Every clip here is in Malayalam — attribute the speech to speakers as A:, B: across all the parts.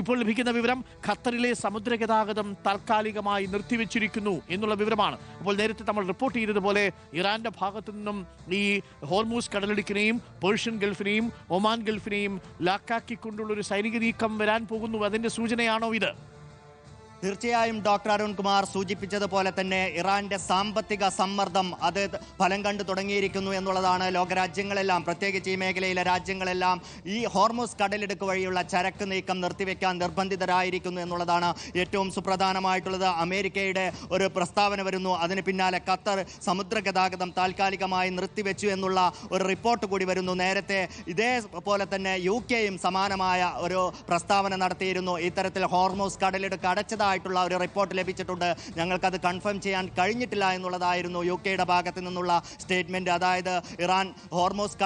A: ഇപ്പോൾ ലഭിക്കുന്ന വിവരം ഖത്തറിലെ സമുദ്ര ഗതാഗതം താൽക്കാലികമായി നിർത്തിവെച്ചിരിക്കുന്നു എന്നുള്ള വിവരമാണ്. അപ്പോൾ നേരത്തെ നമ്മൾ റിപ്പോർട്ട് ചെയ്തതുപോലെ ഇറാന്റെ ഭാഗത്തു നിന്നും ഈ ഹോർമൂസ് കടലിടുക്കിനെയും പേർഷ്യൻ ഗൾഫിനെയും ഒമാൻ ഗൾഫിനെയും ലാക്കാക്കിക്കൊണ്ടുള്ള ഒരു സൈനിക നീക്കം വരാൻ പോകുന്നു. അതിന്റെ സൂചനയാണോ ഇത്?
B: തീർച്ചയായും ഡോക്ടർ അരുൺകുമാർ സൂചിപ്പിച്ചതുപോലെ തന്നെ ഇറാന്റെ സാമ്പത്തിക സമ്മർദ്ദം അത് ഫലം കണ്ടു തുടങ്ങിയിരിക്കുന്നു എന്നുള്ളതാണ്. ലോകരാജ്യങ്ങളെല്ലാം, പ്രത്യേകിച്ച് ഈ മേഖലയിലെ രാജ്യങ്ങളെല്ലാം ഈ ഹോർമൂസ് കടലിടുക്ക് വഴിയുള്ള ചരക്ക് നീക്കം നിർത്തിവെക്കാൻ നിർബന്ധിതരായിരിക്കുന്നു എന്നുള്ളതാണ് ഏറ്റവും സുപ്രധാനമായിട്ടുള്ളത്. അമേരിക്കയുടെ ഒരു പ്രസ്താവന വരുന്നു. അതിന് പിന്നാലെ ഖത്തർ സമുദ്ര ഗതാഗതം താൽക്കാലികമായി നിർത്തിവെച്ചു എന്നുള്ള ഒരു റിപ്പോർട്ട് കൂടി വരുന്നു. നേരത്തെ ഇതേപോലെ തന്നെ UK സമാനമായ ഒരു പ്രസ്താവന നടത്തിയിരുന്നു. ഇത്തരത്തിൽ ഹോർമൂസ് കടലിടുക്ക് അടച്ചതായിട്ടുള്ള ഒരു റിപ്പോർട്ട് ലഭിച്ചിട്ടുണ്ട്, ഞങ്ങൾക്കത് കൺഫേം ചെയ്യാൻ കഴിഞ്ഞിട്ടില്ല എന്നുള്ളതായിരുന്നു UK ഭാഗത്തു നിന്നുള്ള സ്റ്റേറ്റ്മെന്റ്. അതായത് ഇറാൻ ഹോർമൂസ്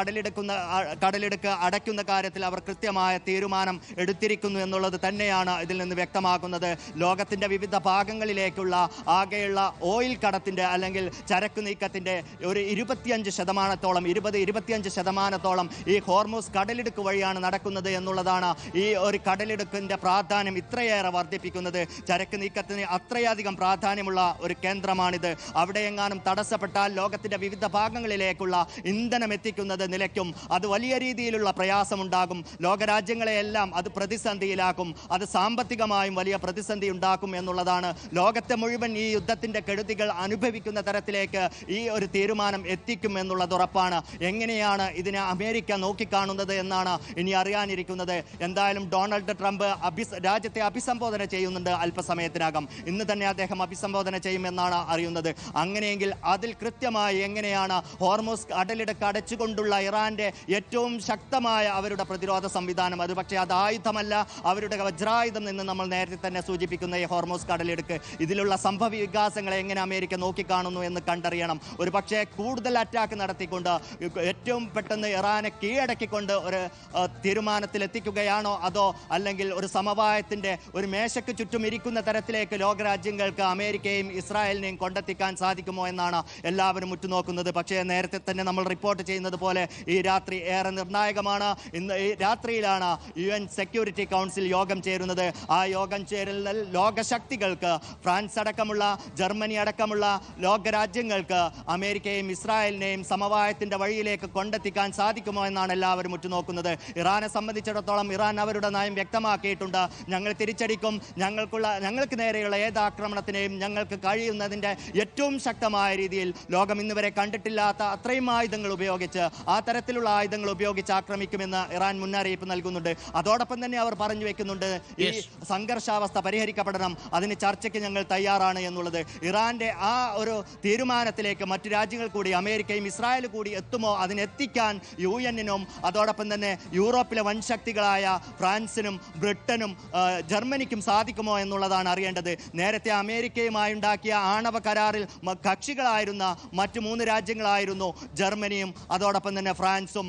B: കടലിടുക്ക് അടയ്ക്കുന്ന കാര്യത്തിൽ അവർ കൃത്യമായ തീരുമാനം എടുത്തിരിക്കുന്നു എന്നുള്ളത് തന്നെയാണ് ഇതിൽ നിന്ന് വ്യക്തമാക്കുന്നത്. ലോകത്തിന്റെ വിവിധ ഭാഗങ്ങളിലേക്കുള്ള ആകെയുള്ള ഓയിൽ കടത്തിന്റെ അല്ലെങ്കിൽ ചരക്ക് നീക്കത്തിന്റെ ഒരു 25% ഈ ഹോർമൂസ് കടലിടുക്ക് വഴിയാണ് നടക്കുന്നത് എന്നുള്ളതാണ് ഈ ഒരു കടലിടുക്കിന്റെ പ്രാധാന്യം ഇത്രയേറെ വർദ്ധിപ്പിക്കുന്നത്. ചരക്ക് നീക്കത്തിന് അത്രയധികം പ്രാധാന്യമുള്ള ഒരു കേന്ദ്രമാണിത്. അവിടെയെങ്ങാനും തടസ്സപ്പെട്ടാൽ ലോകത്തിന്റെ വിവിധ ഭാഗങ്ങളിലേക്കുള്ള ഇന്ധനം എത്തിക്കുന്നത് നിലയ്ക്കും. അത് വലിയ രീതിയിലുള്ള പ്രയാസമുണ്ടാകും. ലോകരാജ്യങ്ങളെയെല്ലാം അത് പ്രതിസന്ധിയിലാക്കും. അത് സാമ്പത്തികമായും വലിയ പ്രതിസന്ധി ഉണ്ടാക്കും എന്നുള്ളതാണ്. ലോകത്തെ മുഴുവൻ ഈ യുദ്ധത്തിന്റെ കെടുതികൾ അനുഭവിക്കുന്ന തരത്തിലേക്ക് ഈ ഒരു തീരുമാനം എത്തിക്കും എന്നുള്ളത് ഉറപ്പാണ്. എങ്ങനെയാണ് ഇതിനെ അമേരിക്ക നോക്കിക്കാണുന്നത് എന്നാണ് ഇനി അറിയാനിരിക്കുന്നത്. എന്തായാലും ഡൊണാൾഡ് ട്രംപ് രാജ്യത്തെ അഭിസംബോധന ചെയ്യുന്നുണ്ട് അല്പസമയത്തിനകം. ഇന്ന് തന്നെ അദ്ദേഹം അഭിസംബോധന ചെയ്യുമെന്നാണ് അറിയുന്നത്. അങ്ങനെയെങ്കിൽ അതിൽ കൃത്യമായി എങ്ങനെയാണ് ഹോർമൂസ് കടലിടുക്ക് അടച്ചുകൊണ്ടുള്ള ഇറാന്റെ ഏറ്റവും ശക്തമായ അവരുടെ പ്രതിരോധ സംവിധാനം, അത് പക്ഷേ അത് ആയുധമല്ല, അവരുടെ വജ്രായുധം എന്ന് നമ്മൾ നേരത്തെ തന്നെ സൂചിപ്പിക്കുന്ന ഈ ഹോർമൂസ് കടലിടുക്ക്, ഇതിലുള്ള സംഭവ വികാസങ്ങളെ എങ്ങനെ അമേരിക്ക നോക്കിക്കാണുന്നു എന്ന് കണ്ടറിയണം. ഒരു പക്ഷേ കൂടുതൽ അറ്റാക്ക് നടത്തിക്കൊണ്ട് ഏറ്റവും പെട്ടെന്ന് ഇറാനെ കീഴടക്കിക്കൊണ്ട് ഒരു തീരുമാനത്തിലെത്തിക്കുകയാണോ, അതോ അല്ലെങ്കിൽ ഒരു സമവായത്തിന്റെ ഒരു മേശയ്ക്ക് ചുറ്റും ഇരിക്കുന്ന തരത്തിലേക്ക് ലോകരാജ്യങ്ങൾക്ക് അമേരിക്കയും ഇസ്രായേലിനെയും കൊണ്ടെത്തിക്കാൻ സാധിക്കുമോ എന്നാണ് എല്ലാവരും ഉറ്റുനോക്കുന്നത്. പക്ഷേ നേരത്തെ തന്നെ നമ്മൾ റിപ്പോർട്ട് ചെയ്യുന്നത് പോലെ ഈ രാത്രി ഏറെ നിർണായകമാണ്. ഇന്ന് ഈ രാത്രിയിലാണ് UN സെക്യൂരിറ്റി കൗൺസിൽ യോഗം ചേരുന്നത്. ആ യോഗം ചേരലിൽ ലോകശക്തികൾക്ക്, ഫ്രാൻസ് അടക്കമുള്ള, ജർമ്മനി അടക്കമുള്ള ലോകരാജ്യങ്ങൾക്ക് അമേരിക്കയും ഇസ്രായേലിനെയും സമവായത്തിന്റെ വഴിയിലേക്ക് കൊണ്ടെത്തിക്കാൻ സാധിക്കുമോ എന്നാണ് എല്ലാവരും ഉറ്റുനോക്കുന്നത്. ഇറാനെ സംബന്ധിച്ചിടത്തോളം ഇറാൻ അവരുടെ നയം വ്യക്തമാക്കിയിട്ടുണ്ട്. ഞങ്ങൾ തിരിച്ചടിക്കും, ഞങ്ങൾക്ക് നേരെയുള്ള ഏത് ആക്രമണത്തിനെയും ഞങ്ങൾക്ക് കഴിയുന്നതിൻ്റെ ഏറ്റവും ശക്തമായ രീതിയിൽ ലോകം ഇന്നുവരെ കണ്ടിട്ടില്ലാത്ത അത്രയും ആയുധങ്ങൾ ഉപയോഗിച്ച്, ആ തരത്തിലുള്ള ആയുധങ്ങൾ ഉപയോഗിച്ച് ആക്രമിക്കുമെന്ന് ഇറാൻ മുന്നറിയിപ്പ് നൽകുന്നുണ്ട്. അതോടൊപ്പം തന്നെ അവർ പറഞ്ഞു വെക്കുന്നുണ്ട് ഈ സംഘർഷാവസ്ഥ പരിഹരിക്കപ്പെടണം, അതിന് ചർച്ചയ്ക്ക് ഞങ്ങൾ തയ്യാറാണ് എന്നുള്ളത്. ഇറാന്റെ ആ ഒരു തീരുമാനത്തിലേക്ക് മറ്റു രാജ്യങ്ങൾ കൂടി, അമേരിക്കയും ഇസ്രായേലും കൂടി എത്തുമോ, അതിനെത്തിക്കാൻ UN-നും അതോടൊപ്പം തന്നെ യൂറോപ്പിലെ വൻശക്തികളായ ഫ്രാൻസിനും ബ്രിട്ടനും ജർമ്മനിക്കും സാധിക്കുമോ എന്നുള്ളതാണ് അറിയേണ്ടത്. നേരത്തെ അമേരിക്കയുമായി ഉണ്ടാക്കിയ ആണവ കരാറിൽ കക്ഷികളായിരുന്ന മറ്റു 3 രാജ്യങ്ങളായിരുന്നു ജർമ്മനിയും അതോടൊപ്പം തന്നെ ഫ്രാൻസും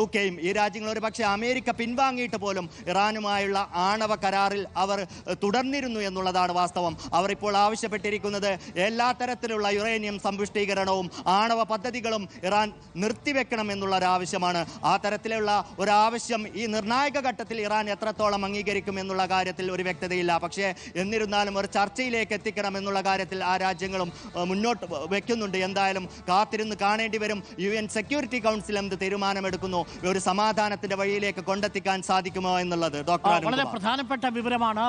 B: UK-യും. ഈ രാജ്യങ്ങൾ ഒരു പക്ഷേ അമേരിക്ക പിൻവാങ്ങിയിട്ട് പോലും ഇറാനുമായുള്ള ആണവ കരാറിൽ അവർ തുടർന്നിരുന്നു എന്നുള്ളതാണ് വാസ്തവം. അവർ ഇപ്പോൾ ആവശ്യപ്പെട്ടിരിക്കുന്നത് എല്ലാ തരത്തിലുള്ള യുറേനിയം സമ്പുഷ്ടീകരണവും ആണവ പദ്ധതികളും ഇറാൻ നിർത്തിവെക്കണം എന്നുള്ള ഒരാവശ്യമാണ്. ആ തരത്തിലുള്ള ഒരാവശ്യം ഈ നിർണായക ഘട്ടത്തിൽ ഇറാൻ എത്രത്തോളം അംഗീകരിക്കും എന്നുള്ള കാര്യത്തിൽ ഒരു വ്യക്തതയില്ല. പക്ഷേ എന്നിരുന്നാലും ഒരു ചർച്ചയിലേക്ക് എത്തിക്കണം എന്നുള്ള കാര്യത്തിൽ ആ രാജ്യങ്ങളും മുന്നോട്ട് വെക്കുന്നുണ്ട്. എന്തായാലും കാത്തിരുന്ന് കാണേണ്ടി വരും UN സെക്യൂരിറ്റി കൗൺസിൽ എന്ത് തീരുമാനമെടുക്കുന്നു, ഒരു സമാധാനത്തിന്റെ വഴിയിലേക്ക് കൊണ്ടെത്തിക്കാൻ സാധിക്കുമോ എന്നുള്ളത്. ഡോക്ടർ,
A: വളരെ പ്രധാനപ്പെട്ട വിവരമാണ്.